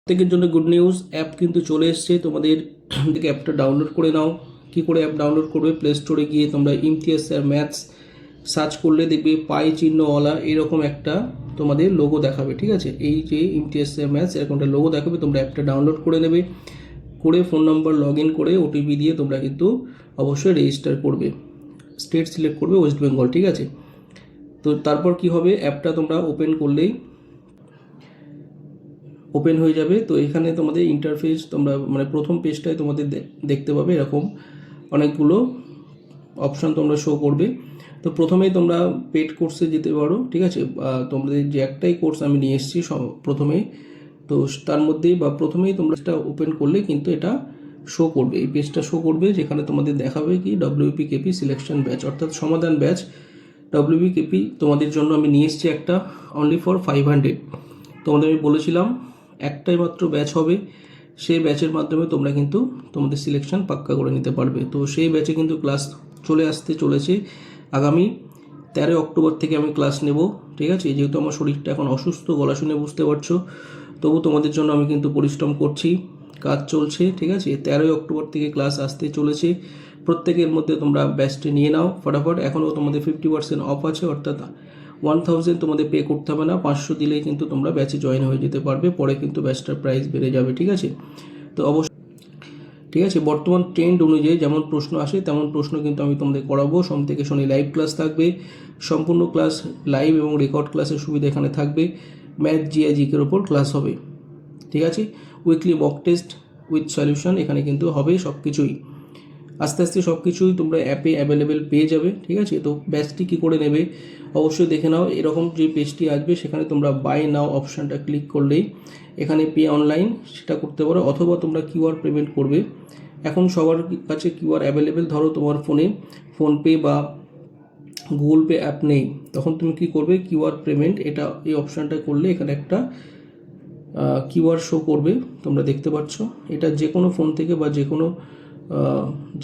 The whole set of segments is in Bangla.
প্রত্যেকের জন্য গুড নিউজ, অ্যাপ কিন্তু চলে এসছে। তোমাদের থেকে অ্যাপটা ডাউনলোড করে নাও। কি করে অ্যাপ ডাউনলোড করবে? প্লে স্টোরে গিয়ে তোমরা ইমতিয়াজ স্যার ম্যাথস সার্চ করলে দেখবে পাই চিহ্নওয়ালা এরকম একটা তোমাদের লোগো দেখাবে। ঠিক আছে, এই যে ইমতিয়াজ স্যার ম্যাথস এরকম একটা লোগো দেখাবে। তোমরা অ্যাপটা ডাউনলোড করে নেবে, করে ফোন নম্বর লগ ইন করে ওটিপি দিয়ে তোমরা কিন্তু অবশ্যই রেজিস্টার করবে। স্টেট সিলেক্ট করবে ওয়েস্ট বেঙ্গল। ঠিক আছে, তো তারপর কি হবে, অ্যাপটা তোমরা ওপেন করলেই ওপেন হয়ে যাবে। তো এখানে তোমাদের ইন্টারফেস তোমরা মানে প্রথম পেজটায় তোমাদের দেখতে পাবে এরকম অনেকগুলো অপশান তোমরা শো করবে। তো প্রথমেই তোমরা পেড কোর্সে যেতে পারো। ঠিক আছে, তোমাদের যে একটাই কোর্স আমি নিয়ে এসেছি প্রথমেই, তো তার মধ্যেই বা প্রথমেই তোমরা এটা ওপেন করলে কিন্তু এটা শো করবে, এই পেজটা শো করবে, যেখানে তোমাদের দেখাবে কি WPKP সিলেকশন ব্যাচ অর্থাৎ সমাধান ব্যাচ। WPKP তোমাদের জন্য আমি নিয়ে এসেছি একটা অনলি ফর 500। তোমাদের আমি বলেছিলাম একটাই মাত্র ব্যাচ হবে, সেই ব্যাচের মাধ্যমে তোমরা কিন্তু তোমাদের সিলেকশন পাক্কা করে নিতে পারবে। তো সেই ব্যাচে কিন্তু ক্লাস চলে আসতে চলেছে আগামী 13 অক্টোবর থেকে আমি ক্লাস নেব। ঠিক আছে, যেহেতু আমার শরীরটা এখন অসুস্থ, গলা শুনে বুঝতে পারছো, তবু তোমাদের জন্য আমি কিন্তু পরিশ্রম করছি, কাজ চলছে। ঠিক আছে, 13 অক্টোবর থেকে ক্লাস আসতে চলেছে। প্রত্যেকের মধ্যে তোমরা ব্যাচটি নিয়ে নাও ফটাফট। এখনও তোমাদের 50% অফ আছে, অর্থাৎ 1000 তোমাদের পে করতে হবে না, 500 দিলেই কিন্তু তোমরা ব্যাচে জয়েন হয়ে যেতে পারবে। পরে কিন্তু ব্যাচটার প্রাইস বেড়ে যাবে। ঠিক আছে, তো অবশ্যই ঠিক আছে, বর্তমান ট্রেন্ড অনুযায়ী যেমন প্রশ্ন আসে তেমন প্রশ্ন কিন্তু আমি তোমাদের করাবো। সোম থেকে শনি লাইভ ক্লাস থাকবে, সম্পূর্ণ ক্লাস লাইভ এবং রেকর্ড ক্লাসের সুবিধা এখানে থাকবে। ম্যাথ জিআইজিকের ওপর ক্লাস হবে। ঠিক আছে, weekly mock test with solution এখানে কিন্তু হবে। সব কিছুই আস্তে আস্তে সব কিছুই তোমরা অ্যাপে অ্যাভেলেবেল পেয়ে যাবে। ঠিক আছে, তো ব্যাচটি কী করে নেবে অবশ্যই দেখে নাও। এরকম যে পেজটি আসবে সেখানে তোমরা বাই নাও অপশানটা ক্লিক করলেই এখানে পে অনলাইন সেটা করতে পারো, অথবা তোমরা কিউআর পেমেন্ট করবে। এখন সবার কাছে কিউআর অ্যাভেলেবেল। ধরো তোমার ফোনে ফোনপে বা গুগল পে অ্যাপ নেই, তখন তুমি কি করবে, কিউআর পেমেন্ট এটা এই অপশানটা করলে এখানে একটা কিউআর শো করবে, তোমরা দেখতে পাচ্ছ। এটা যে কোনো ফোন থেকে বা যে কোনো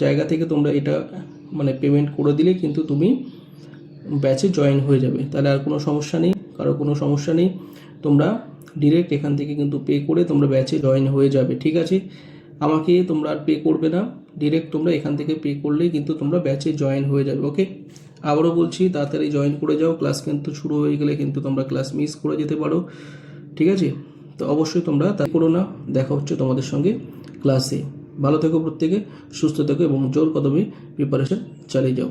জায়গা থেকে তোমরা এটা মানে পেমেন্ট করে দিলে কিন্তু তুমি ব্যাচে জয়েন হয়ে যাবে। তাহলে আর কোনো সমস্যা নেই, কারো কোনো সমস্যা নেই, তোমরা ডিরেক্ট এখান থেকে কিন্তু পে করে তোমরা ব্যাচে জয়েন হয়ে যাবে। ঠিক আছে, আমাকে তোমরা আর পে করবে না, ডিরেক্ট তোমরা এখান থেকে পে করলেই কিন্তু তোমরা ব্যাচে জয়েন হয়ে যাবে। ওকে, আবারও বলছি তাড়াতাড়ি জয়েন করে যাও, ক্লাস কিন্তু শুরু হয়ে গেলে কিন্তু তোমরা ক্লাস মিস করে যেতে পারো। ঠিক আছে, তো অবশ্যই তোমরা তা করো না। দেখা হচ্ছে তোমাদের সঙ্গে ক্লাসে। ভালো থেকো প্রত্যেকে, সুস্থ থেকো এবং জোর কদমে প্রিপারেশন চালিয়ে যাও।